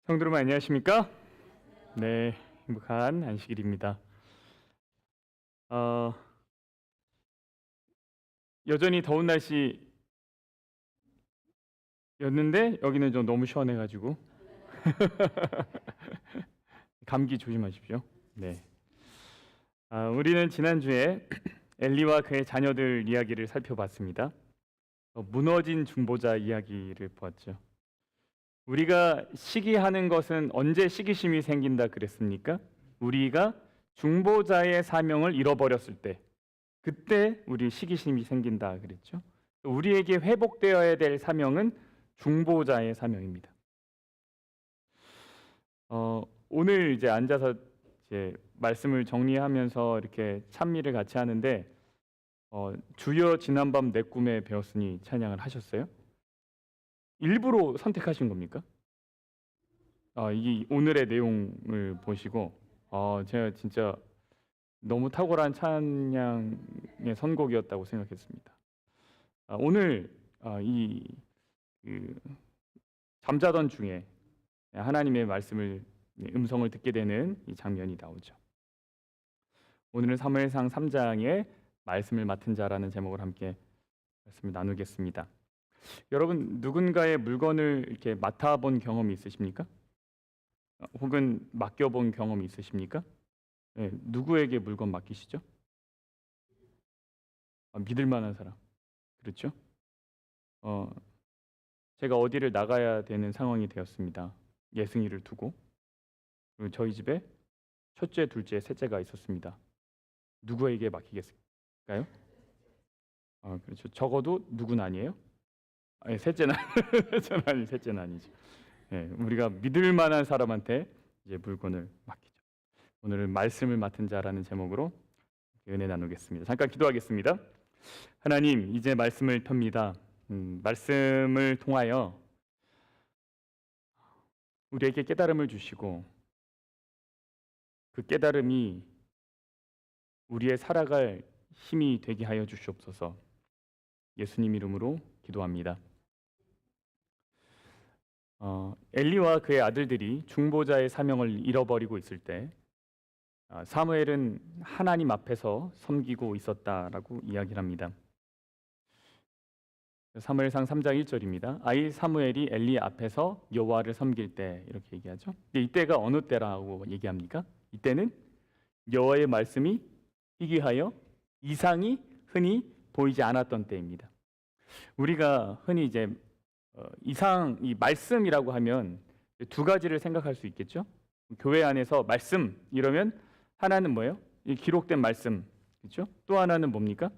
성도 여러분 안녕하십니까? 네, 행복한 안식일입니다. 어, 여전히 더운 날씨였는데 여기는 좀 너무 시원해가지고 감기 조심하십시오. 네, 우리는 지난주에 엘리와 그의 자녀들 이야기를 살펴봤습니다. 무너진 중보자 이야기를 보았죠. 우리가 시기하는 것은 언제 시기심이 생긴다 그랬습니까? 우리가 중보자의 사명을 잃어버렸을 때, 그때 우리 시기심이 생긴다 그랬죠. 우리에게 회복되어야 될 사명은 중보자의 사명입니다. 오늘 이제 앉아서 이제 말씀을 정리하면서 이렇게 찬미를 같이 하는데 주여 지난밤 내 꿈에 배웠으니 찬양을 하셨어요? 일부러 선택하신 겁니까? 이 오늘의 내용을 보시고 제가 진짜 너무 탁월한 찬양의 선곡이었다고 생각했습니다. 오늘 잠자던 중에 하나님의 말씀을 음성을 듣게 되는 이 장면이 나오죠. 오늘은 사무엘상 3장의 말씀을 맡은 자라는 제목을 함께 말씀을 나누겠습니다. 여러분 누군가의 물건을 이렇게 맡아본 경험이 있으십니까? 혹은 맡겨본 경험이 있으십니까? 네, 누구에게 물건 맡기시죠? 믿을 만한 사람. 그렇죠? 제가 어디를 나가야 되는 상황이 되었습니다. 예승이를 두고. 그리고 저희 집에 첫째, 둘째, 셋째가 있었습니다. 누구에게 맡기겠을까요? 그렇죠. 적어도 누군 아니에요? 아니, 셋째는 셋째는 아니죠. 네, 우리가 믿을 만한 사람한테 이제 물건을 맡기죠. 오늘은 말씀을 맡은 자라는 제목으로 은혜 나누겠습니다. 잠깐 기도하겠습니다. 하나님, 이제 말씀을 텁니다. 말씀을 통하여 우리에게 깨달음을 주시고 그 깨달음이 우리의 살아갈 힘이 되게 하여 주시옵소서. 예수님 이름으로 기도합니다. 엘리와 그의 아들들이 중보자의 사명을 잃어버리고 있을 때 사무엘은 하나님 앞에서 섬기고 있었다라고 이야기를 합니다. 사무엘상 3장 1절입니다. 아이 사무엘이 엘리 앞에서 여호와를 섬길 때 이렇게 얘기하죠. 근데 이때가 어느 때라고 얘기합니까? 이때는 여호와의 말씀이 희귀하여 이상이 흔히 보이지 않았던 때입니다. 우리가 흔히 이제 이 말씀이라고 하면 두 가지를 생각할 수 있겠죠. 교회 안에서 말씀 이러면 하나는 뭐예요? 기록된 말씀, 그렇죠? 또 하나는 뭡니까?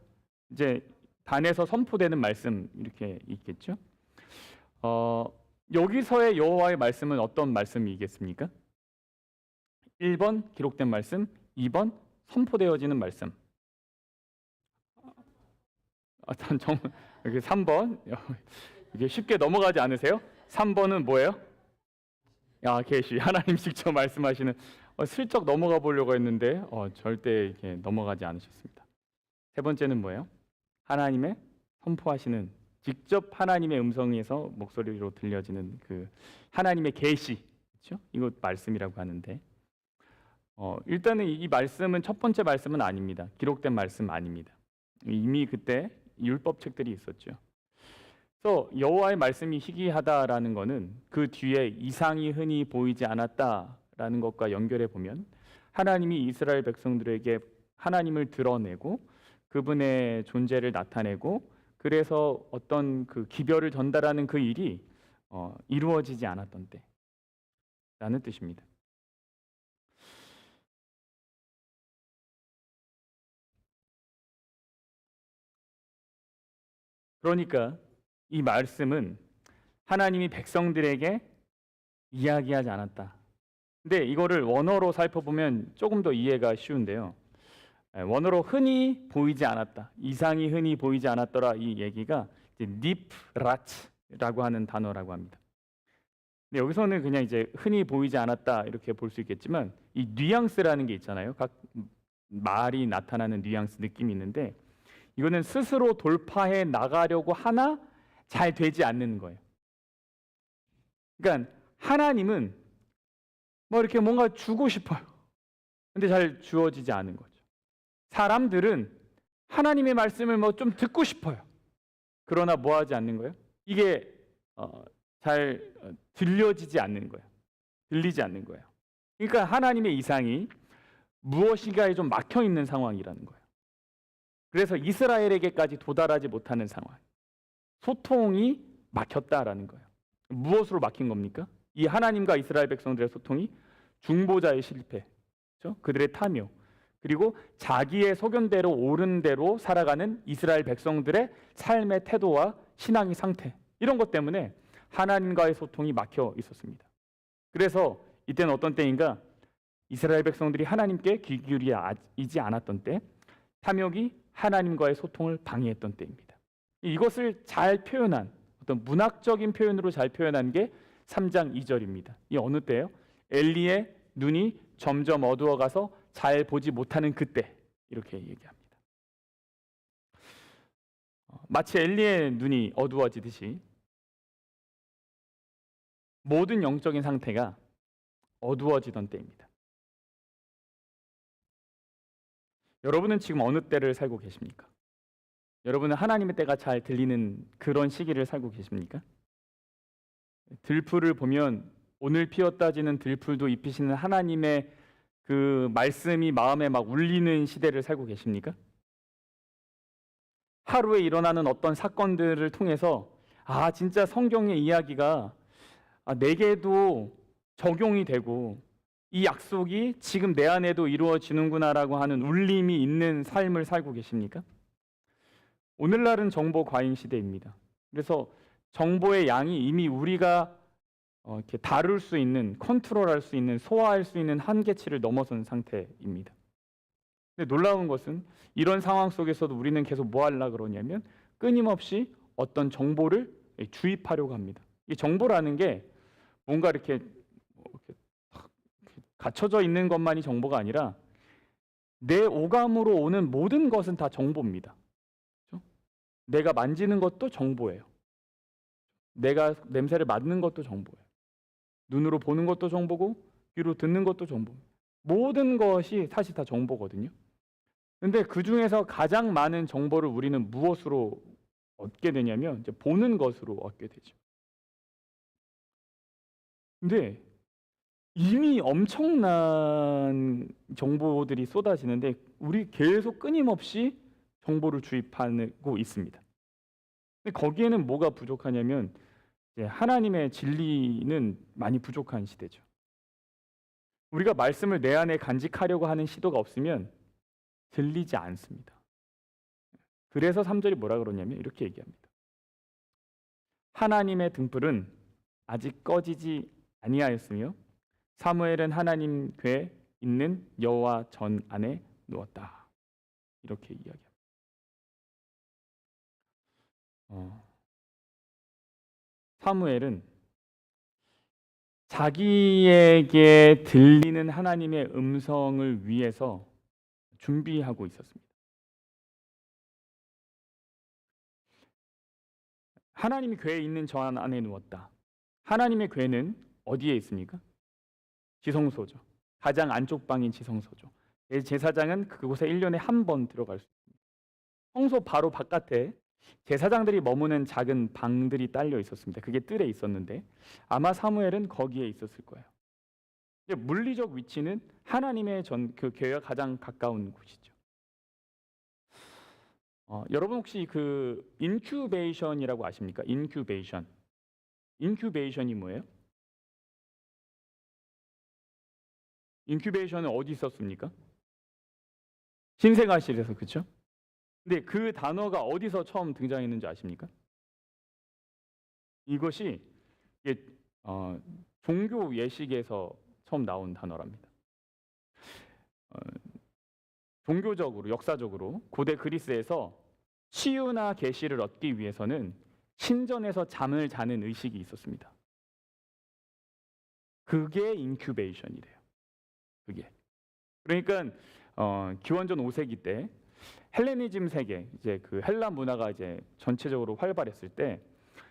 이제 단에서 선포되는 말씀 이렇게 있겠죠. 여기서의 여호와의 말씀은 어떤 말씀이겠습니까? 1번 기록된 말씀, 2번 선포되어지는 말씀. 여기 3번 이게 쉽게 넘어가지 않으세요? 3번은 뭐예요? 계시. 하나님 직접 말씀하시는. 슬쩍 넘어가 보려고 했는데 절대 이렇게 넘어가지 않으셨습니다. 세 번째는 뭐예요? 하나님의 선포하시는, 직접 하나님의 음성에서 목소리로 들려지는 그 하나님의 계시, 그렇죠? 이것 말씀이라고 하는데 일단은 이 말씀은 첫 번째 말씀은 아닙니다. 기록된 말씀 아닙니다. 이미 그때 율법책들이 있었죠. 그래서 여호와의 말씀이 희귀하다라는 것은 그 뒤에 이상이 흔히 보이지 않았다라는 것과 연결해 보면 하나님이 이스라엘 백성들에게 하나님을 드러내고 그분의 존재를 나타내고 그래서 어떤 그 기별을 전달하는 그 일이 이루어지지 않았던 때라는 뜻입니다. 그러니까 이 말씀은 하나님이 백성들에게 이야기하지 않았다. 근데 이거를 원어로 살펴보면 조금 더 이해가 쉬운데요. 원어로 흔히 보이지 않았다, 이상이 흔히 보이지 않았더라, 이 얘기가 니프라츠라고 하는 단어라고 합니다. 근데 여기서는 그냥 이제 흔히 보이지 않았다 이렇게 볼 수 있겠지만 이 뉘앙스라는 게 있잖아요. 각 말이 나타나는 뉘앙스 느낌이 있는데 이거는 스스로 돌파해 나가려고 하나 잘 되지 않는 거예요. 그러니까 하나님은 뭐 이렇게 뭔가 주고 싶어요. 근데 잘 주어지지 않은 거죠. 사람들은 하나님의 말씀을 뭐 좀 듣고 싶어요. 그러나 뭐 하지 않는 거예요? 이게 잘 들려지지 않는 거예요. 들리지 않는 거예요. 그러니까 하나님의 이상이 무엇인가에 좀 막혀 있는 상황이라는 거예요. 그래서 이스라엘에게까지 도달하지 못하는 상황. 소통이 막혔다라는 거예요. 무엇으로 막힌 겁니까? 이 하나님과 이스라엘 백성들의 소통이 중보자의 실패, 그렇죠? 그들의 탐욕, 그리고 자기의 소견대로 옳은 대로 살아가는 이스라엘 백성들의 삶의 태도와 신앙의 상태, 이런 것 때문에 하나님과의 소통이 막혀 있었습니다. 그래서 이때는 어떤 때인가? 이스라엘 백성들이 하나님께 귀 기울이지 않았던 때, 탐욕이 하나님과의 소통을 방해했던 때입니다. 이것을 잘 표현한, 어떤 문학적인 표현으로 잘 표현한 게 3장 2절입니다. 이 어느 때예요? 엘리의 눈이 점점 어두워가서 잘 보지 못하는 그때, 이렇게 얘기합니다. 마치 엘리의 눈이 어두워지듯이 모든 영적인 상태가 어두워지던 때입니다. 여러분은 지금 어느 때를 살고 계십니까? 여러분은 하나님의 때가 잘 들리는 그런 시기를 살고 계십니까? 들풀을 보면 오늘 피었다지는 들풀도 입히시는 하나님의 그 말씀이 마음에 막 울리는 시대를 살고 계십니까? 하루에 일어나는 어떤 사건들을 통해서 진짜 성경의 이야기가 내게도 적용이 되고 이 약속이 지금 내 안에도 이루어지는구나라고 하는 울림이 있는 삶을 살고 계십니까? 오늘날은 정보 과잉 시대입니다. 그래서 정보의 양이 이미 우리가 이렇게 다룰 수 있는, 컨트롤할 수 있는, 소화할 수 있는 한계치를 넘어선 상태입니다. 근데 놀라운 것은 이런 상황 속에서도 우리는 계속 뭐 하려고 그러냐면 끊임없이 어떤 정보를 주입하려고 합니다. 이 정보라는 게 뭔가 이렇게 갇혀져 있는 것만이 정보가 아니라 내 오감으로 오는 모든 것은 다 정보입니다. 그렇죠? 내가 만지는 것도 정보예요. 내가 냄새를 맡는 것도 정보예요. 눈으로 보는 것도 정보고 귀로 듣는 것도 정보입니다. 모든 것이 사실 다 정보거든요. 근데 그 중에서 가장 많은 정보를 우리는 무엇으로 얻게 되냐면 이제 보는 것으로 얻게 되죠. 근데 이미 엄청난 정보들이 쏟아지는데 우리 계속 끊임없이 정보를 주입하고 있습니다. 근데 거기에는 뭐가 부족하냐면 하나님의 진리는 많이 부족한 시대죠. 우리가 말씀을 내 안에 간직하려고 하는 시도가 없으면 들리지 않습니다. 그래서 3절이 뭐라 그러냐면 이렇게 얘기합니다. 하나님의 등불은 아직 꺼지지 아니하였으며 사무엘은 하나님 궤 있는 여호와 전 안에 누웠다. 이렇게 이야기합니다. 사무엘은 자기에게 들리는 하나님의 음성을 위해서 준비하고 있었습니다. 하나님이 궤에 있는 저 안에 누웠다. 하나님의 궤는 어디에 있습니까? 지성소죠. 가장 안쪽 방인 지성소죠. 제사장은 그곳에 1년에 한 번 들어갈 수 있습니다. 성소 바로 바깥에 제사장들이 머무는 작은 방들이 딸려 있었습니다. 그게 뜰에 있었는데 아마 사무엘은 거기에 있었을 거예요. 물리적 위치는 하나님의 그 궤와 가장 가까운 곳이죠. 여러분 혹시 그 인큐베이션이라고 아십니까? 인큐베이션. 인큐베이션이 뭐예요? 인큐베이션은 어디 있었습니까? 신생아실에서, 그렇죠? 근데 그 단어가 어디서 처음 등장했는지 아십니까? 이것이 종교 예식에서 처음 나온 단어랍니다. 종교적으로, 역사적으로 고대 그리스에서 치유나 계시를 얻기 위해서는 신전에서 잠을 자는 의식이 있었습니다. 그게 인큐베이션이래요. 그게. 그러니까 기원전 5세기 때 헬레니즘 세계, 이제 그 헬라 문화가 이제 전체적으로 활발했을 때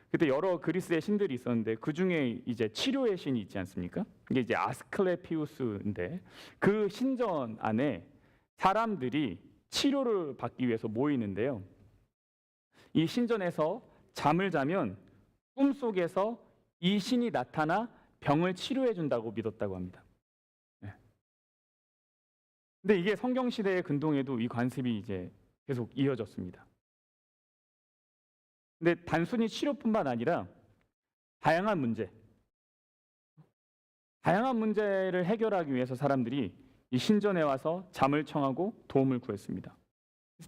그때 여러 그리스의 신들이 있었는데 그 중에 이제 치료의 신이 있지 않습니까? 이게 이제 아스클레피우스인데 그 신전 안에 사람들이 치료를 받기 위해서 모이는데요. 이 신전에서 잠을 자면 꿈속에서 이 신이 나타나 병을 치료해 준다고 믿었다고 합니다. 네. 근데 이게 성경 시대의 근동에도 이 관습이 이제 계속 이어졌습니다. 근데 단순히 치료뿐만 아니라 다양한 문제를 해결하기 위해서 사람들이 이 신전에 와서 잠을 청하고 도움을 구했습니다.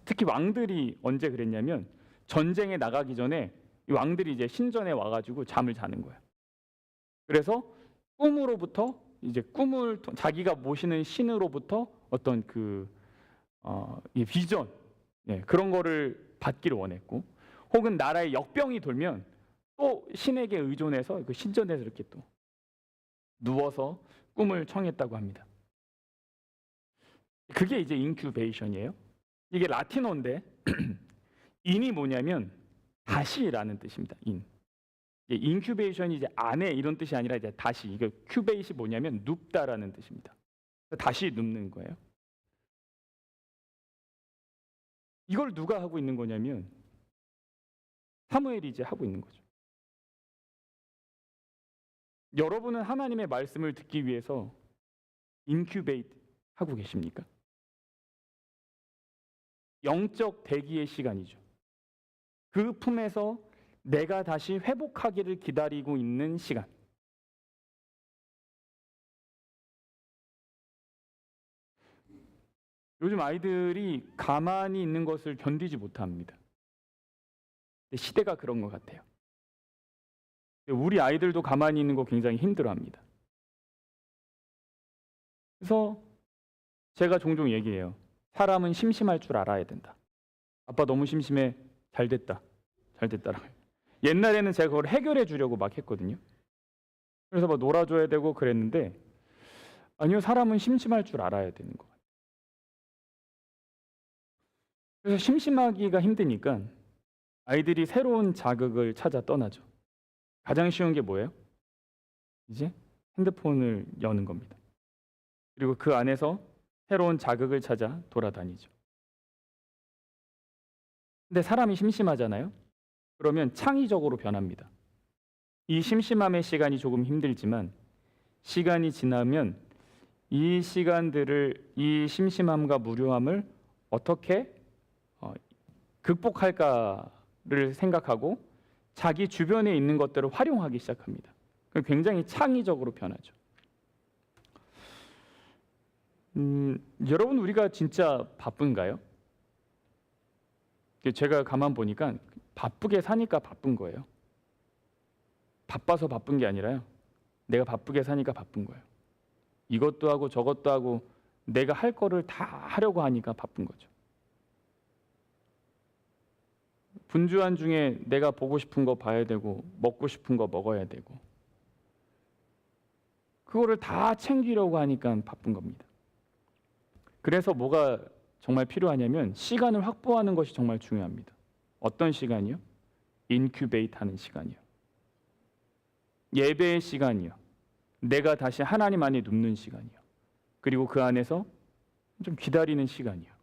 특히 왕들이 언제 그랬냐면 전쟁에 나가기 전에 이 왕들이 이제 신전에 와가지고 잠을 자는 거예요. 그래서 꿈으로부터 이제 꿈을 자기가 모시는 신으로부터 어떤 이 비전 그런 거를 받기를 원했고, 혹은 나라에 역병이 돌면 또 신에게 의존해서 그 신전에서 이렇게 또 누워서 꿈을 청했다고 합니다. 그게 이제 인큐베이션이에요. 이게 라틴어인데 인이 뭐냐면 다시라는 뜻입니다. 인큐베이션이 이제 안에 이런 뜻이 아니라 이제 다시, 이게 큐베이시 뭐냐면 눕다라는 뜻입니다. 다시 눕는 거예요. 이걸 누가 하고 있는 거냐면 사무엘이 이제 하고 있는 거죠. 여러분은 하나님의 말씀을 듣기 위해서 인큐베이트 하고 계십니까? 영적 대기의 시간이죠. 그 품에서 내가 다시 회복하기를 기다리고 있는 시간. 요즘 아이들이 가만히 있는 것을 견디지 못합니다. 시대가 그런 것 같아요. 우리 아이들도 가만히 있는 거 굉장히 힘들어합니다. 그래서 제가 종종 얘기해요. 사람은 심심할 줄 알아야 된다. 아빠 너무 심심해. 잘 됐다. 잘 됐다라고. 옛날에는 제가 그걸 해결해 주려고 막 했거든요. 그래서 막 놀아줘야 되고 그랬는데, 아니요, 사람은 심심할 줄 알아야 되는 것 같아요. 그래서 심심하기가 힘드니까 아이들이 새로운 자극을 찾아 떠나죠. 가장 쉬운 게 뭐예요? 이제 핸드폰을 여는 겁니다. 그리고 그 안에서 새로운 자극을 찾아 돌아다니죠. 근데 사람이 심심하잖아요. 그러면 창의적으로 변합니다. 이 심심함의 시간이 조금 힘들지만 시간이 지나면 이 시간들을, 이 심심함과 무료함을 어떻게 극복할까를 생각하고 자기 주변에 있는 것들을 활용하기 시작합니다. 굉장히 창의적으로 변하죠. 여러분, 우리가 진짜 바쁜가요? 제가 가만 보니까 바쁘게 사니까 바쁜 거예요. 바빠서 바쁜 게 아니라요. 내가 바쁘게 사니까 바쁜 거예요. 이것도 하고 저것도 하고 내가 할 거를 다 하려고 하니까 바쁜 거죠. 분주한 중에 내가 보고 싶은 거 봐야 되고 먹고 싶은 거 먹어야 되고 그거를 다 챙기려고 하니까 바쁜 겁니다. 그래서 뭐가 정말 필요하냐면 시간을 확보하는 것이 정말 중요합니다. 어떤 시간이요? 인큐베이트 하는 시간이요. 예배의 시간이요. 내가 다시 하나님 안에 눕는 시간이요. 그리고 그 안에서 좀 기다리는 시간이요.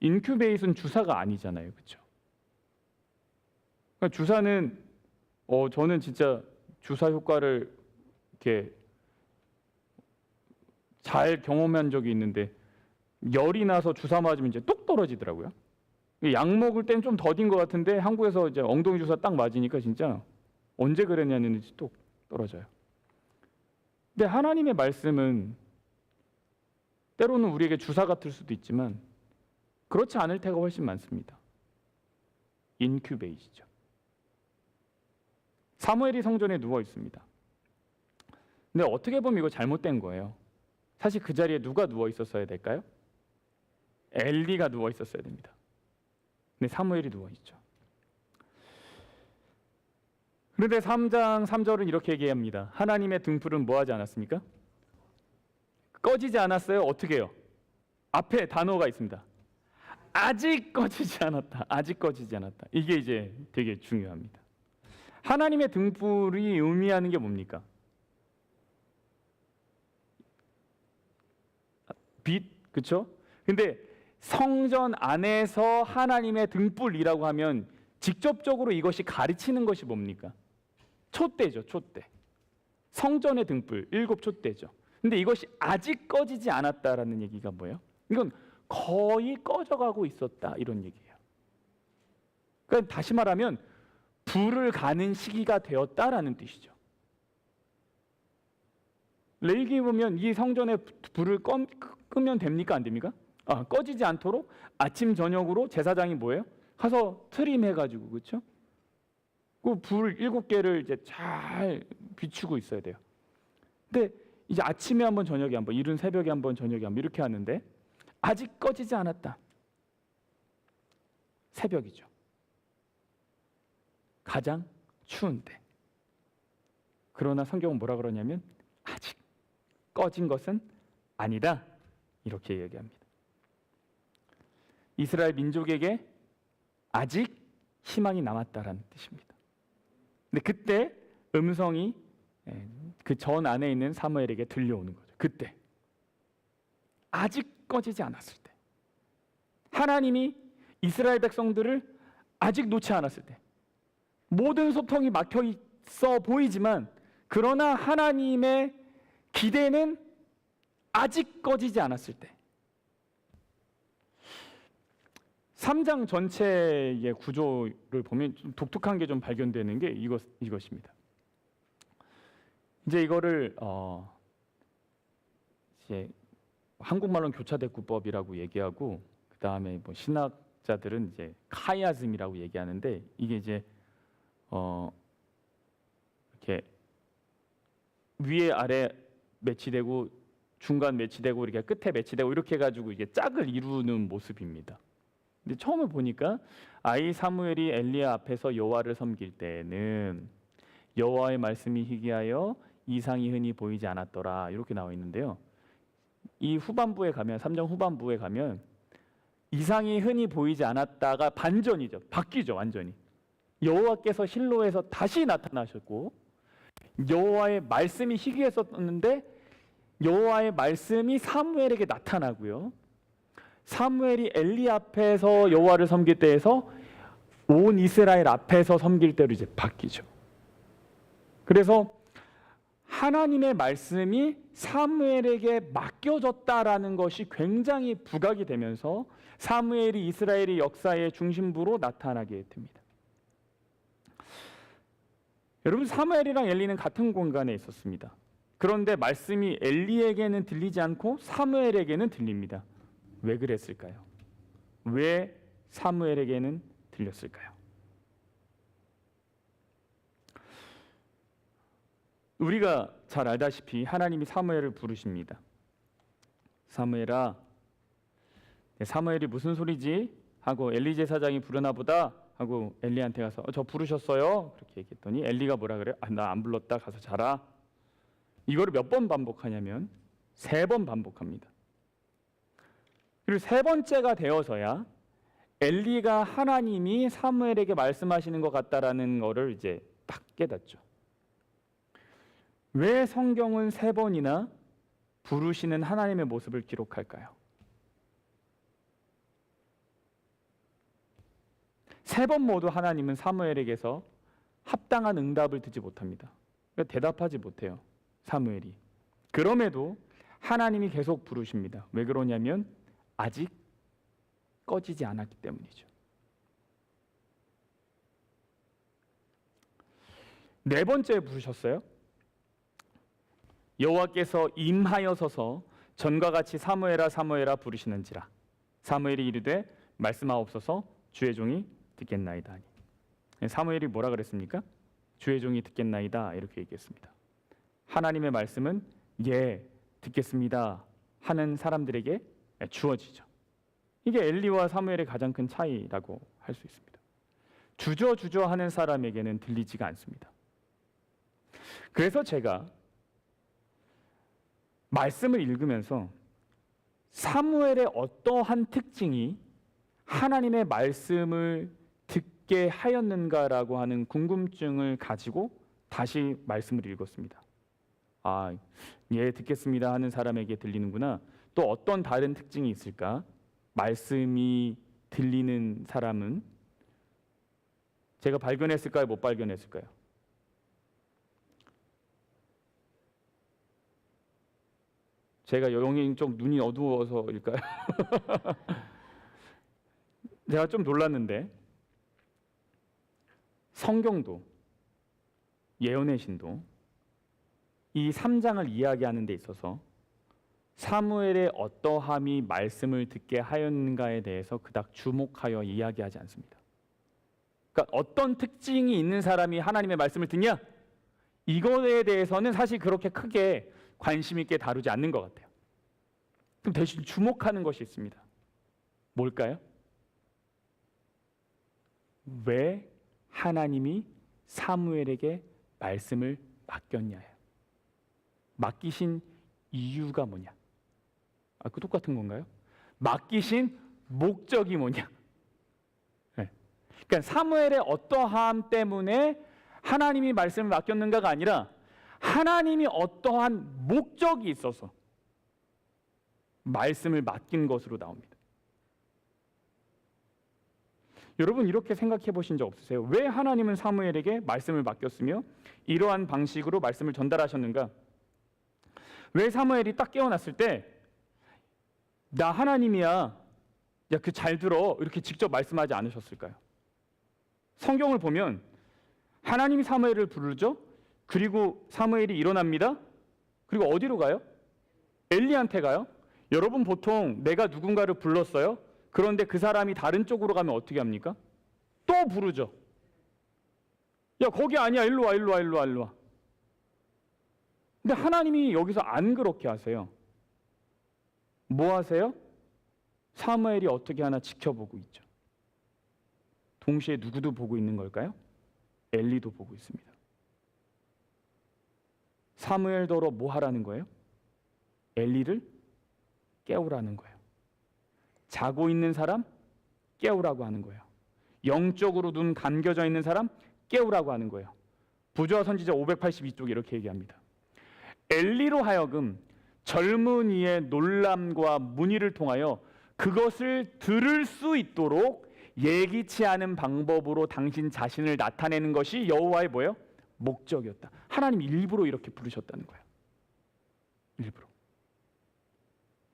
인큐베이트는 주사가 아니잖아요. 그렇죠? 그러니까 주사는 저는 진짜 주사 효과를 이렇게 잘 경험한 적이 있는데 열이 나서 주사 맞으면 이제 뚝 떨어지더라고요. 약 먹을 땐 좀 더딘 것 같은데 한국에서 이제 엉덩이 주사 딱 맞으니까 진짜 언제 그랬냐는 듯이 뚝 떨어져요. 근데 하나님의 말씀은 때로는 우리에게 주사 같을 수도 있지만 그렇지 않을 때가 훨씬 많습니다. 인큐베이트죠. 사무엘이 성전에 누워 있습니다. 근데 어떻게 보면 이거 잘못된 거예요. 사실 그 자리에 누가 누워 있었어야 될까요? 엘리가 누워 있었어야 됩니다. 근데 사무엘이 누워 있죠. 그런데 3장 3절은 이렇게 얘기합니다. 하나님의 등불은 뭐 하지 않았습니까? 꺼지지 않았어요. 어떻게 해요? 앞에 단어가 있습니다. 아직 꺼지지 않았다. 아직 꺼지지 않았다. 이게 이제 되게 중요합니다. 하나님의 등불이 의미하는 게 뭡니까? 빛, 그렇죠? 근데 성전 안에서 하나님의 등불이라고 하면 직접적으로 이것이 가르치는 것이 뭡니까? 촛대죠, 촛대. 성전의 등불, 7촛대죠. 근데 이것이 아직 꺼지지 않았다라는 얘기가 뭐예요? 이건 거의 꺼져가고 있었다, 이런 얘기예요. 그러니까 다시 말하면 불을 가는 시기가 되었다라는 뜻이죠. 레위기에 보면 이 성전에 불을 끄면 됩니까, 안 됩니까? 꺼지지 않도록 아침 저녁으로 제사장이 뭐예요? 가서 트림해가지고, 그렇죠? 그 불 7개를 이제 잘 비추고 있어야 돼요. 근데 이제 아침에 한번, 저녁에 한번, 이른 새벽에 한번, 저녁에 한번 이렇게 하는데 아직 꺼지지 않았다. 새벽이죠. 가장 추운데. 그러나 성경은 뭐라 그러냐면 아직 꺼진 것은 아니다, 이렇게 얘기합니다. 이스라엘 민족에게 아직 희망이 남았다라는 뜻입니다. 근데 그때 음성이 그 전 안에 있는 사무엘에게 들려오는 거죠. 그때 아직 꺼지지 않았을 때, 하나님이 이스라엘 백성들을 아직 놓지 않았을 때, 모든 소통이 막혀 있어 보이지만 그러나 하나님의 기대는 아직 꺼지지 않았을 때. 3장 전체의 구조를 보면 좀 독특한 게 좀 발견되는 게 이것입니다. 이제 이거를 이제 한국말로는 교차대구법이라고 얘기하고, 그 다음에 뭐 신학자들은 이제 카이아즘이라고 얘기하는데, 이게 이제 이렇게 위에 아래 매치되고 중간 매치되고 이렇게 끝에 매치되고 이렇게 해가지고 이게 짝을 이루는 모습입니다. 근데 처음에 보니까 아이 사무엘이 엘리야 앞에서 여호와를 섬길 때에는 여호와의 말씀이 희귀하여 이상이 흔히 보이지 않았더라, 이렇게 나와 있는데요. 이 후반부에 가면, 3장 후반부에 가면 이상이 흔히 보이지 않았다가 반전이죠. 바뀌죠, 완전히. 여호와께서 실로에서 다시 나타나셨고, 여호와의 말씀이 희귀했었는데 여호와의 말씀이 사무엘에게 나타나고요. 사무엘이 엘리 앞에서 여호와를 섬길 때에서 온 이스라엘 앞에서 섬길 때로 이제 바뀌죠. 그래서 하나님의 말씀이 사무엘에게 맡겨졌다라는 것이 굉장히 부각이 되면서 사무엘이 이스라엘의 역사의 중심부로 나타나게 됩니다. 여러분, 사무엘이랑 엘리는 같은 공간에 있었습니다. 그런데 말씀이 엘리에게는 들리지 않고 사무엘에게는 들립니다. 왜 그랬을까요? 왜 사무엘에게는 들렸을까요? 우리가 잘 알다시피 하나님이 사무엘을 부르십니다. 사무엘아, 사무엘이 무슨 소리지? 하고 엘리 제사장이 부르나 보다 하고 엘리한테 가서 저 부르셨어요? 그렇게 얘기했더니 엘리가 뭐라 그래요? 나 안 불렀다, 가서 자라. 이거를 몇 번 반복하냐면 3번 반복합니다. 그리고 3번째가 되어서야 엘리가 하나님이 사무엘에게 말씀하시는 것 같다라는 거를 이제 딱 깨닫죠. 왜 성경은 3번이나 부르시는 하나님의 모습을 기록할까요? 3번 모두 하나님은 사무엘에게서 합당한 응답을 듣지 못합니다. 그러니까 대답하지 못해요, 사무엘이. 그럼에도 하나님이 계속 부르십니다. 왜 그러냐면 아직 꺼지지 않았기 때문이죠. 4번째 부르셨어요. 여호와께서 임하여서서 전과 같이 사무엘아 사무엘아 부르시는지라. 사무엘이 이르되 말씀하옵소서, 주의 종이 듣겠나이다 하니. 사무엘이 뭐라 그랬습니까? 주의 종이 듣겠나이다, 이렇게 얘기했습니다. 하나님의 말씀은 예, 듣겠습니다 하는 사람들에게 주어지죠. 이게 엘리와 사무엘의 가장 큰 차이라고 할 수 있습니다. 주저주저 하는 사람에게는 들리지가 않습니다. 그래서 제가 말씀을 읽으면서 사무엘의 어떠한 특징이 하나님의 말씀을 듣게 하였는가라고 하는 궁금증을 가지고 다시 말씀을 읽었습니다. 아, 예, 듣겠습니다 하는 사람에게 들리는구나. 또 어떤 다른 특징이 있을까? 말씀이 들리는 사람은 제가 발견했을까요? 못 발견했을까요? 제가 영이 좀 눈이 어두워서일까요? 제가 좀 놀랐는데 성경도 예언의 신도 이 3장을 이야기하는 데 있어서 사무엘의 어떠함이 말씀을 듣게 하였는가에 대해서 그닥 주목하여 이야기하지 않습니다. 그러니까 어떤 특징이 있는 사람이 하나님의 말씀을 듣냐? 이거에 대해서는 사실 그렇게 크게 관심 있게 다루지 않는 것 같아요. 그럼 대신 주목하는 것이 있습니다. 뭘까요? 왜 하나님이 사무엘에게 말씀을 맡겼냐예요. 맡기신 이유가 뭐냐? 그 똑같은 건가요? 맡기신 목적이 뭐냐? 네. 그러니까 사무엘의 어떠함 때문에 하나님이 말씀을 맡겼는가가 아니라 하나님이 어떠한 목적이 있어서 말씀을 맡긴 것으로 나옵니다. 여러분 이렇게 생각해 보신 적 없으세요? 왜 하나님은 사무엘에게 말씀을 맡겼으며 이러한 방식으로 말씀을 전달하셨는가? 왜 사무엘이 딱 깨어났을 때 나 하나님이야, 야 그 잘 들어 이렇게 직접 말씀하지 않으셨을까요? 성경을 보면 하나님이 사무엘을 부르죠. 그리고 사무엘이 일어납니다. 그리고 어디로 가요? 엘리한테 가요. 여러분 보통 내가 누군가를 불렀어요. 그런데 그 사람이 다른 쪽으로 가면 어떻게 합니까? 또 부르죠. 야 거기 아니야, 일로 와, 일로 와, 일로 와, 일로 와. 근데 하나님이 여기서 안 그렇게 하세요. 뭐 하세요? 사무엘이 어떻게 하나 지켜보고 있죠. 동시에 누구도 보고 있는 걸까요? 엘리도 보고 있습니다. 사무엘더러 뭐 하라는 거예요? 엘리를 깨우라는 거예요. 자고 있는 사람 깨우라고 하는 거예요. 영적으로 눈 감겨져 있는 사람 깨우라고 하는 거예요. 부조와 선지자 582쪽에 이렇게 얘기합니다. 엘리로 하여금 젊은이의 놀람과 문의를 통하여 그것을 들을 수 있도록 예기치 않은 방법으로 당신 자신을 나타내는 것이 여호와의 뭐예요? 목적이었다. 하나님 일부러 이렇게 부르셨다는 거예요. 일부러.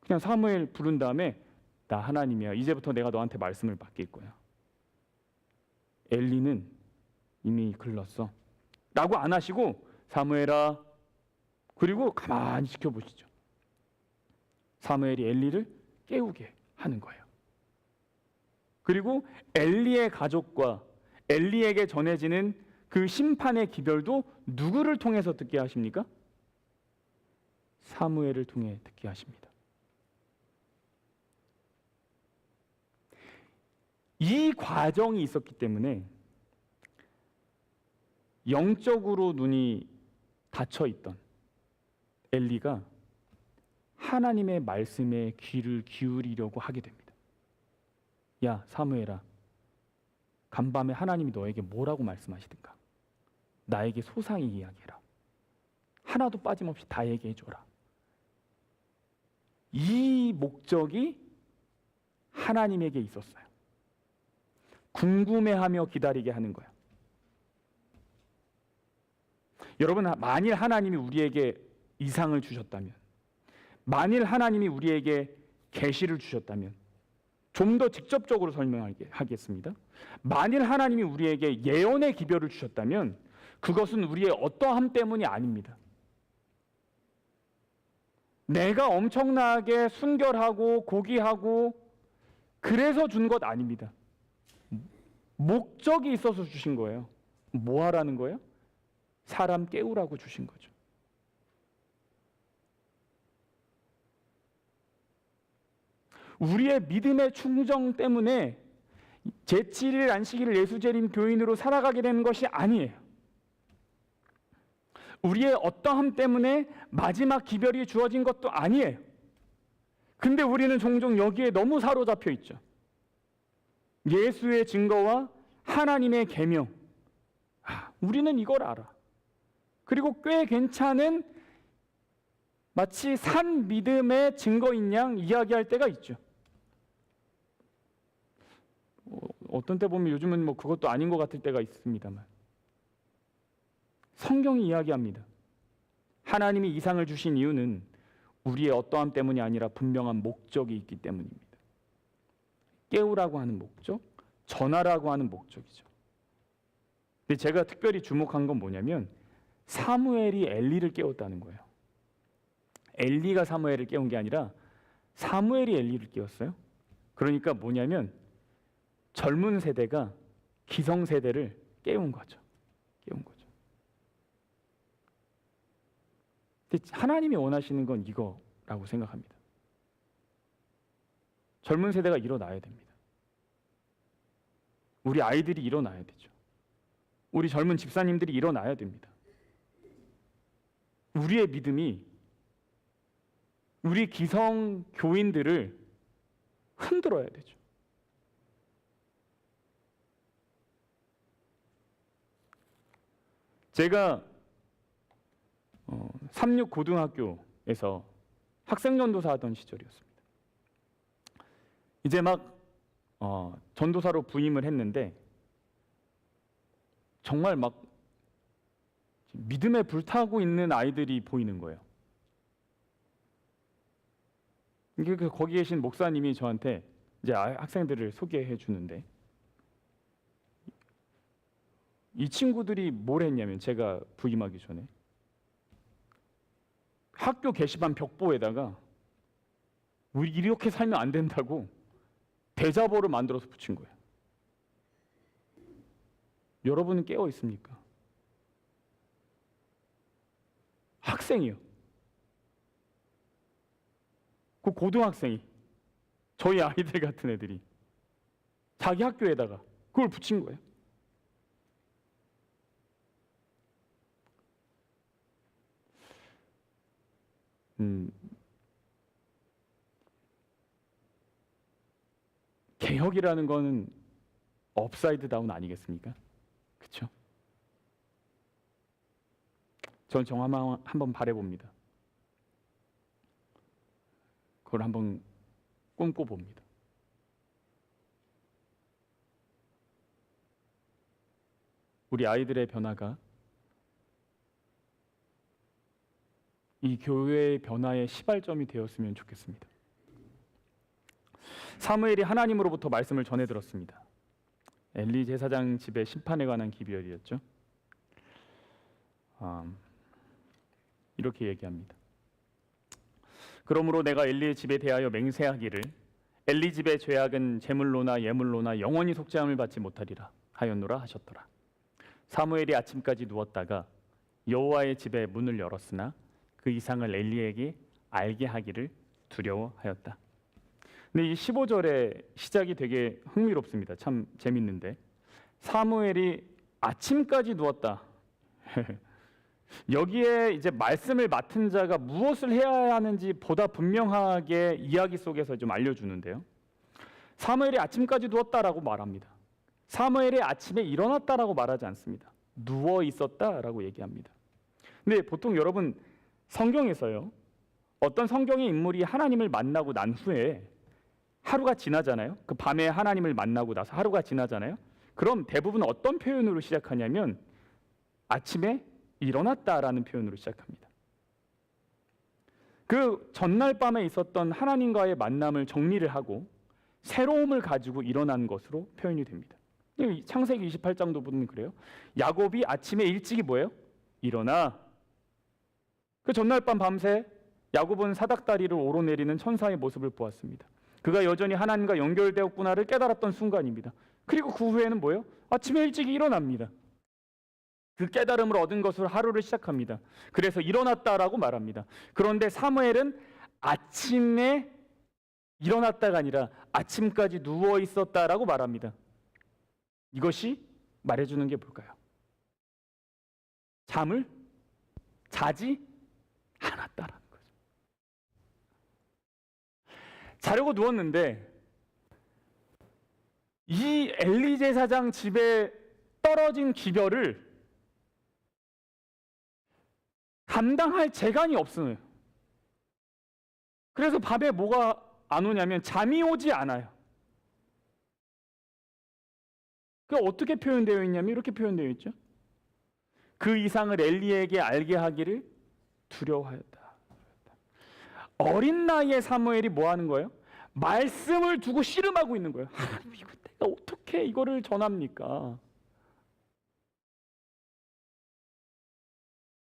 그냥 사무엘 부른 다음에 나 하나님이야. 이제부터 내가 너한테 말씀을 맡길 거야. 엘리는 이미 글렀어. 라고 안 하시고 사무엘아, 그리고 가만히 지켜보시죠. 사무엘이 엘리를 깨우게 하는 거예요. 그리고 엘리의 가족과 엘리에게 전해지는 그 심판의 기별도 누구를 통해서 듣게 하십니까? 사무엘을 통해 듣게 하십니다. 이 과정이 있었기 때문에 영적으로 눈이 닫혀 있던 엘리가 하나님의 말씀에 귀를 기울이려고 하게 됩니다. 야 사무엘아, 간밤에 하나님이 너에게 뭐라고 말씀하시든가 나에게 소상히 이야기해라. 하나도 빠짐없이 다 얘기해줘라. 이 목적이 하나님에게 있었어요. 궁금해하며 기다리게 하는 거예요. 여러분, 만일 하나님이 우리에게 이상을 주셨다면, 만일 하나님이 우리에게 계시를 주셨다면, 좀 더 직접적으로 설명하겠습니다. 만일 하나님이 우리에게 예언의 기별을 주셨다면 그것은 우리의 어떠함 때문이 아닙니다. 내가 엄청나게 순결하고 고귀하고 그래서 준 것 아닙니다. 목적이 있어서 주신 거예요. 뭐 하라는 거예요? 사람 깨우라고 주신 거죠. 우리의 믿음의 충정 때문에 제7일 안식일을 예수재림 교인으로 살아가게 되는 것이 아니에요. 우리의 어떠함 때문에 마지막 기별이 주어진 것도 아니에요. 근데 우리는 종종 여기에 너무 사로잡혀 있죠. 예수의 증거와 하나님의 계명. 우리는 이걸 알아. 그리고 꽤 괜찮은 마치 산 믿음의 증거인 양 이야기할 때가 있죠. 어떤 때 보면 요즘은 뭐 그것도 아닌 것 같을 때가 있습니다만 성경이 이야기합니다. 하나님이 이상을 주신 이유는 우리의 어떠함 때문이 아니라 분명한 목적이 있기 때문입니다. 깨우라고 하는 목적, 전하라고 하는 목적이죠. 근데 제가 특별히 주목한 건 뭐냐면 사무엘이 엘리를 깨웠다는 거예요. 엘리가 사무엘을 깨운 게 아니라 사무엘이 엘리를 깨웠어요. 그러니까 뭐냐면 젊은 세대가 기성 세대를 깨운 거죠. 깨운 거죠. 근데 하나님이 원하시는 건 이거라고 생각합니다. 젊은 세대가 일어나야 됩니다. 우리 아이들이 일어나야 되죠. 우리 젊은 집사님들이 일어나야 됩니다. 우리의 믿음이 우리 기성 교인들을 흔들어야 되죠. 제가 36고등학교에서 학생전도사 하던 시절이었습니다. 이제 막 전도사로 부임을 했는데 정말 막 믿음에 불타고 있는 아이들이 보이는 거예요. 거기 계신 목사님이 저한테 이제 학생들을 소개해 주는데 이 친구들이 뭘 했냐면 제가 부임하기 전에 학교 게시판 벽보에다가 우리 이렇게 살면 안 된다고 대자보를 만들어서 붙인 거예요. 여러분은 깨어 있습니까? 학생이요. 그 고등학생이 저희 아이들 같은 애들이 자기 학교에다가 그걸 붙인 거예요. 개혁이라는 거는 업사이드 다운 아니겠습니까? 그렇죠? 전 정화만 한번 바라봅니다. 그걸 한번 꿈꿔봅니다. 우리 아이들의 변화가 이 교회의 변화의 시발점이 되었으면 좋겠습니다. 사무엘이 하나님으로부터 말씀을 전해 들었습니다. 엘리 제사장 집의 심판에 관한 기별이었죠. 이렇게 얘기합니다. 그러므로 내가 엘리의 집에 대하여 맹세하기를 엘리 집의 죄악은 제물로나 예물로나 영원히 속죄함을 받지 못하리라 하였노라 하셨더라. 사무엘이 아침까지 누웠다가 여호와의 집에 문을 열었으나 그 이상을 엘리에게 알게 하기를 두려워하였다. 근데 이 15절의 시작이 되게 흥미롭습니다. 참 재밌는데 사무엘이 아침까지 누웠다. 여기에 이제 말씀을 맡은 자가 무엇을 해야 하는지 보다 분명하게 이야기 속에서 좀 알려주는데요. 사무엘이 아침까지 누웠다라고 말합니다. 사무엘이 아침에 일어났다라고 말하지 않습니다. 누워 있었다라고 얘기합니다. 근데 보통 여러분 성경에서요, 어떤 성경의 인물이 하나님을 만나고 난 후에 하루가 지나잖아요. 그 밤에 하나님을 만나고 나서 하루가 지나잖아요. 그럼 대부분 어떤 표현으로 시작하냐면 아침에 일어났다라는 표현으로 시작합니다. 그 전날 밤에 있었던 하나님과의 만남을 정리를 하고 새로움을 가지고 일어난 것으로 표현이 됩니다. 창세기 28장도 보면 그래요. 야곱이 아침에 일찍이 뭐예요? 일어나. 그 전날 밤 밤새 야곱은 사닥다리를 오르내리는 천사의 모습을 보았습니다. 그가 여전히 하나님과 연결되었구나를 깨달았던 순간입니다. 그리고 그 후에는 뭐예요? 아침에 일찍이 일어납니다. 그 깨달음을 얻은 것으로 하루를 시작합니다. 그래서 일어났다라고 말합니다. 그런데 사무엘은 아침에 일어났다가 아니라 아침까지 누워 있었다라고 말합니다. 이것이 말해주는 게 뭘까요? 잠을 자지 않았다라는 거죠. 자려고 누웠는데 이 엘리 제사장 집에 떨어진 기별을 감당할 재간이 없어요. 그래서 밤에 뭐가 안 오냐면 잠이 오지 않아요. 그게 어떻게 표현되어 있냐면 이렇게 표현되어 있죠. 그 이상을 엘리에게 알게 하기를 두려워하였다. 어린 나이에 사무엘이 뭐 하는 거예요? 말씀을 두고 씨름하고 있는 거예요. 하나님, 이거 내가 어떻게 이거를 전합니까?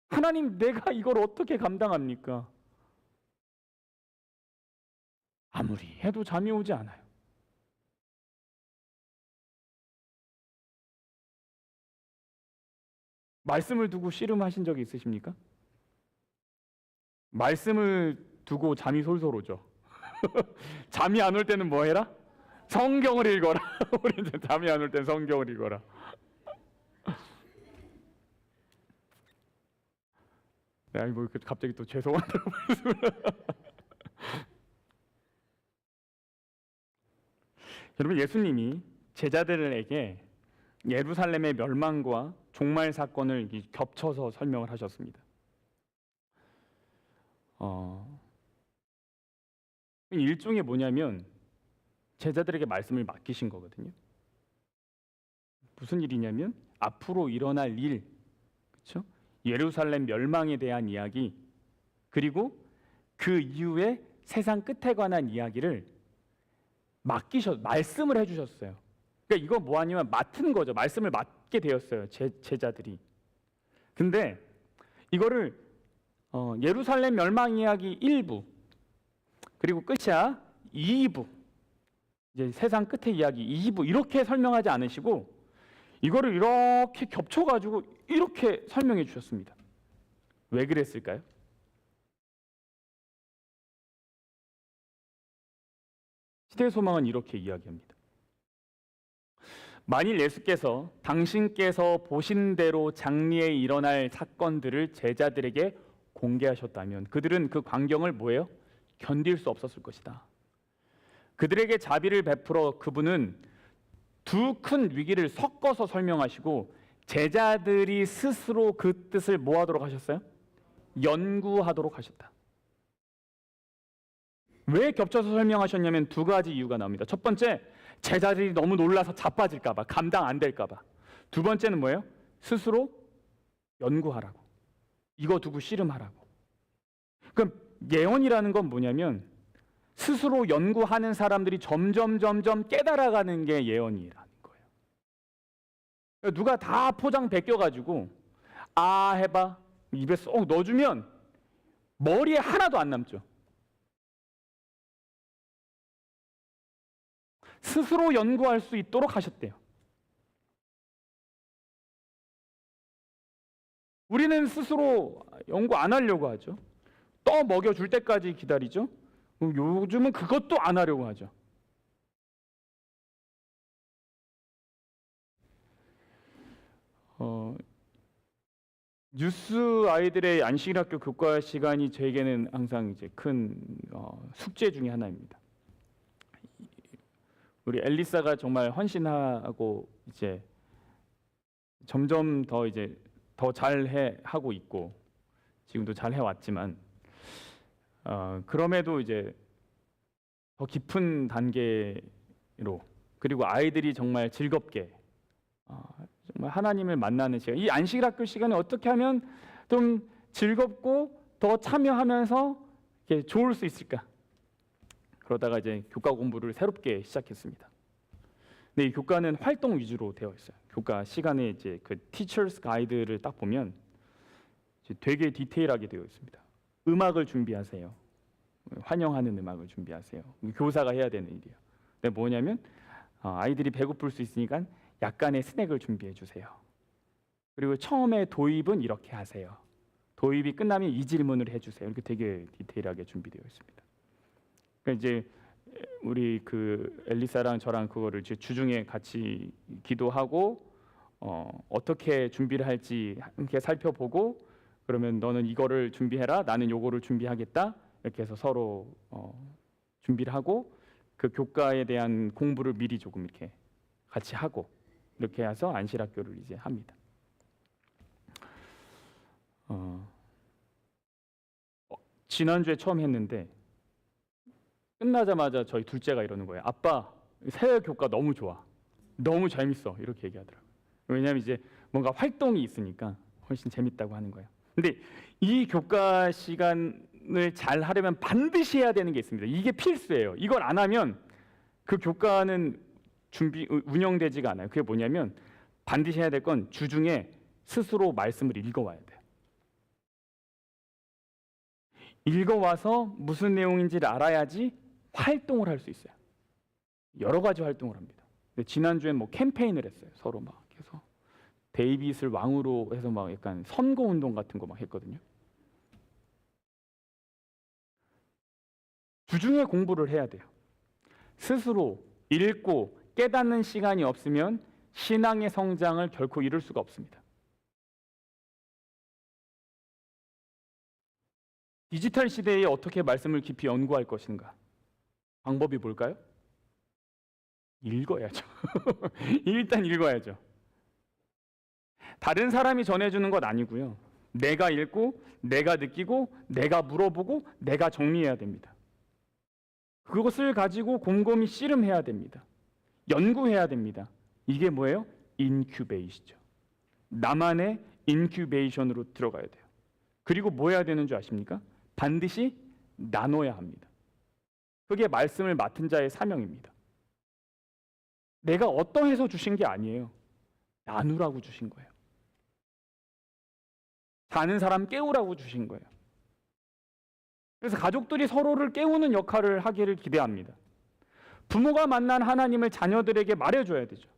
하나님, 내가 이걸 어떻게 감당합니까? 아무리 해도 잠이 오지 않아요. 말씀을 두고 씨름하신 적이 있으십니까? 말씀을 두고 잠이 솔솔 오죠. 잠이 안 올 때는 뭐 해라? 성경을 읽어라. 우리 이제 잠이 안 올 때는 성경을 읽어라. 네, 뭐 갑자기 또 죄송하다고 말씀을. 여러분, 예수님이 제자들에게 예루살렘의 멸망과 종말 사건을 겹쳐서 설명을 하셨습니다. 일종의 뭐냐면 제자들에게 말씀을 맡기신 거거든요. 무슨 일이냐면 앞으로 일어날 일, 그렇죠? 예루살렘 멸망에 대한 이야기, 그리고 그 이후에 세상 끝에 관한 이야기를 말씀을 해주셨어요. 그러니까 이거 뭐 아니면 맡은 거죠. 말씀을 맡게 되었어요. 제자들이. 근데 이거를 예루살렘 멸망 이야기 1부, 그리고 끝이야 2부, 이제 세상 끝의 이야기 2부 이렇게 설명하지 않으시고 이거를 이렇게 겹쳐가지고 이렇게 설명해 주셨습니다. 왜 그랬을까요? 시대의 소망은 이렇게 이야기합니다. 만일 예수께서 당신께서 보신 대로 장래에 일어날 사건들을 제자들에게 공개하셨다면 그들은 그 광경을 뭐예요? 견딜 수 없었을 것이다. 그들에게 자비를 베풀어 그분은 두 큰 위기를 섞어서 설명하시고 제자들이 스스로 그 뜻을 뭐 하도록 하셨어요? 연구하도록 하셨다. 왜 겹쳐서 설명하셨냐면 두 가지 이유가 나옵니다. 첫 번째, 제자들이 너무 놀라서 자빠질까 봐, 감당 안 될까 봐. 두 번째는 뭐예요? 스스로 연구하라고. 이거 두고 씨름하라고. 그럼 예언이라는 건 뭐냐면 스스로 연구하는 사람들이 점점 깨달아가는 게 예언이라는 거예요. 누가 다 포장 베껴가지고 아 해봐 입에 쏙 넣어주면 머리에 하나도 안 남죠. 스스로 연구할 수 있도록 하셨대요. 우리는 스스로 연구 안 하려고 하죠. 떠 먹여줄 때까지 기다리죠. 요즘은 그것도 안 하려고 하죠. 뉴스 아이들의 안식일학교 교과 시간이 저에게는 항상 이제 큰 숙제 중에 하나입니다. 우리 엘리사가 정말 헌신하고 이제 점점 더 이제 더 잘해 하고 있고 지금도 잘 해왔지만 그럼에도 이제 더 깊은 단계로 그리고 아이들이 정말 즐겁게 정말 하나님을 만나는 시간, 이 안식일학교 시간에 어떻게 하면 좀 즐겁고 더 참여하면서 이렇게 좋을 수 있을까? 그러다가 이제 교과 공부를 새롭게 시작했습니다. 근데 이 교과는 활동 위주로 되어 있어요. 교과 시간에 이제 그 티처스 가이드를 딱 보면 되게 디테일하게 되어 있습니다. 음악을 준비하세요. 환영하는 음악을 준비하세요. 교사가 해야 되는 일이에요. 근데 뭐냐면 아이들이 배고플 수 있으니까 약간의 스낵을 준비해 주세요. 그리고 처음에 도입은 이렇게 하세요. 도입이 끝나면 이 질문을 해주세요. 이렇게 되게 디테일하게 준비되어 있습니다. 그러니까 이제 우리 그 엘리사랑 저랑 그거를 주중에 같이 기도하고 어떻게 준비를 할지 함께 살펴보고 그러면 너는 이거를 준비해라, 나는 요거를 준비하겠다 이렇게 해서 서로 준비를 하고 그 교과에 대한 공부를 미리 조금 이렇게 같이 하고 이렇게 해서 안실학교를 이제 합니다. 지난주에 처음 했는데 끝나자마자 저희 둘째가 이러는 거예요. 아빠, 새해 교과 너무 좋아. 너무 재밌어. 이렇게 얘기하더라고요. 왜냐하면 이제 뭔가 활동이 있으니까 훨씬 재밌다고 하는 거예요. 근데 이 교과 시간을 잘 하려면 반드시 해야 되는 게 있습니다. 이게 필수예요. 이걸 안 하면 그 교과는 운영되지가 않아요. 그게 뭐냐면 반드시 해야 될 건 주중에 스스로 말씀을 읽어와야 돼요. 읽어와서 무슨 내용인지를 알아야지 활동을 할 수 있어요. 여러 가지 활동을 합니다. 근데 지난주엔 뭐 캠페인을 했어요. 서로 막 해서 데이빗을 왕으로 해서 막 약간 선거 운동 같은 거 막 했거든요. 주중에 공부를 해야 돼요. 스스로 읽고 깨닫는 시간이 없으면 신앙의 성장을 결코 이룰 수가 없습니다. 디지털 시대에 어떻게 말씀을 깊이 연구할 것인가? 방법이 뭘까요? 읽어야죠. 일단 읽어야죠. 다른 사람이 전해주는 것 아니고요. 내가 읽고, 내가 느끼고, 내가 물어보고, 내가 정리해야 됩니다. 그것을 가지고 곰곰이 씨름해야 됩니다. 연구해야 됩니다. 이게 뭐예요? 인큐베이션이죠. 나만의 인큐베이션으로 들어가야 돼요. 그리고 뭐 해야 되는 줄 아십니까? 반드시 나눠야 합니다. 그게 말씀을 맡은 자의 사명입니다. 내가 어떠해서 주신 게 아니에요. 나누라고 주신 거예요. 자는 사람 깨우라고 주신 거예요. 그래서 가족들이 서로를 깨우는 역할을 하기를 기대합니다. 부모가 만난 하나님을 자녀들에게 말해줘야 되죠.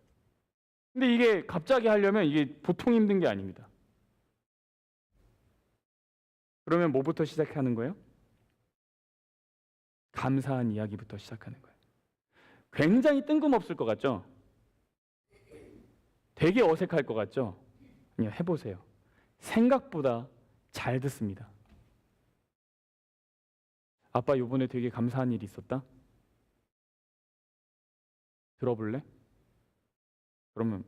근데 이게 갑자기 하려면 이게 보통 힘든 게 아닙니다. 그러면 뭐부터 시작하는 거예요? 감사한 이야기부터 시작하는 거예요. 굉장히 뜬금없을 것 같죠? 되게 어색할 것 같죠? 아니요, 해보세요. 생각보다 잘 듣습니다. 아빠 요번에 되게 감사한 일이 있었다? 들어볼래? 그러면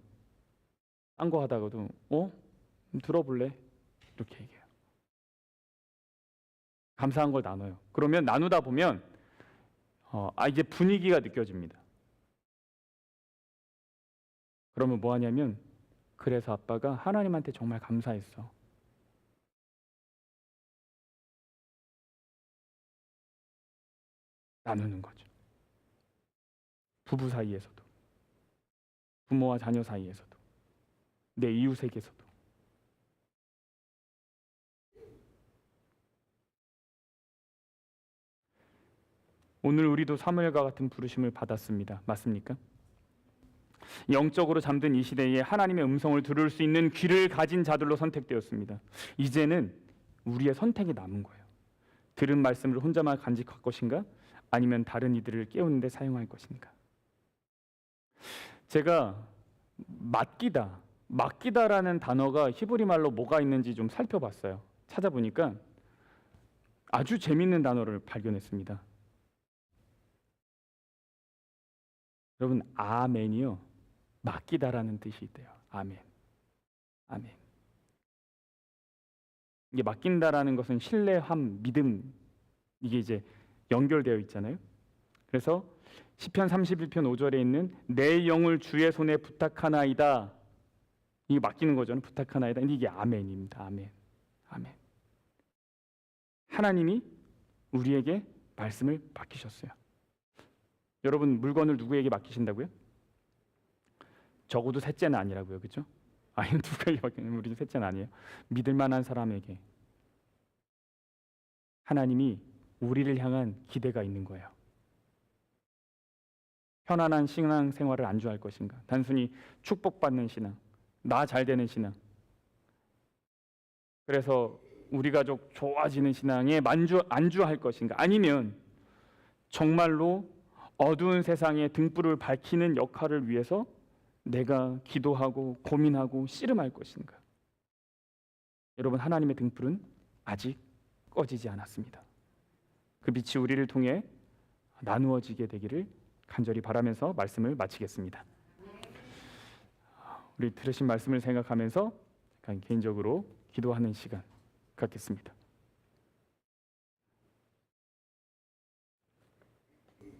딴 거 하다가도 들어볼래? 이렇게 얘기해요. 감사한 걸 나눠요. 그러면 나누다 보면 이제 분위기가 느껴집니다. 그러면 뭐 하냐면 그래서 아빠가 하나님한테 정말 감사했어. 나누는 거죠. 부부 사이에서도, 부모와 자녀 사이에서도, 내 이웃에게서도. 오늘 우리도 사무엘과 같은 부르심을 받았습니다. 맞습니까? 영적으로 잠든 이 시대에 하나님의 음성을 들을 수 있는 귀를 가진 자들로 선택되었습니다. 이제는 우리의 선택이 남은 거예요. 들은 말씀을 혼자만 간직할 것인가? 아니면 다른 이들을 깨우는 데 사용할 것인가? 제가 맡기다라는 단어가 히브리 말로 뭐가 있는지 좀 살펴봤어요. 찾아보니까 아주 재밌는 단어를 발견했습니다. 여러분, 아멘이요, 맡기다라는 뜻이 있대요. 아멘. 아멘. 이게 맡긴다라는 것은 신뢰함, 믿음, 이게 이제 연결되어 있잖아요. 그래서 시편 31편 5절에 있는 내 영을 주의 손에 부탁하나이다. 이게 맡기는 거죠. 부탁하나이다. 이게 아멘입니다. 아멘. 아멘. 하나님이 우리에게 말씀을 맡기셨어요. 여러분, 물건을 누구에게 맡기신다고요? 적어도 셋째는 아니라고요. 그렇죠? 아니, 누구에게 맡기는, 우리 셋째는 아니에요. 믿을 만한 사람에게. 하나님이 우리를 향한 기대가 있는 거예요. 편안한 신앙 생활을 안주할 것인가? 단순히 축복받는 신앙, 나 잘 되는 신앙. 그래서 우리 가족 좋아지는 신앙에 안주할 것인가? 아니면 정말로 어두운 세상에 등불을 밝히는 역할을 위해서 내가 기도하고 고민하고 씨름할 것인가? 여러분, 하나님의 등불은 아직 꺼지지 않았습니다. 그 빛이 우리를 통해 나누어지게 되기를 간절히 바라면서 말씀을 마치겠습니다. 우리 들으신 말씀을 생각하면서 약간 개인적으로 기도하는 시간 갖겠습니다.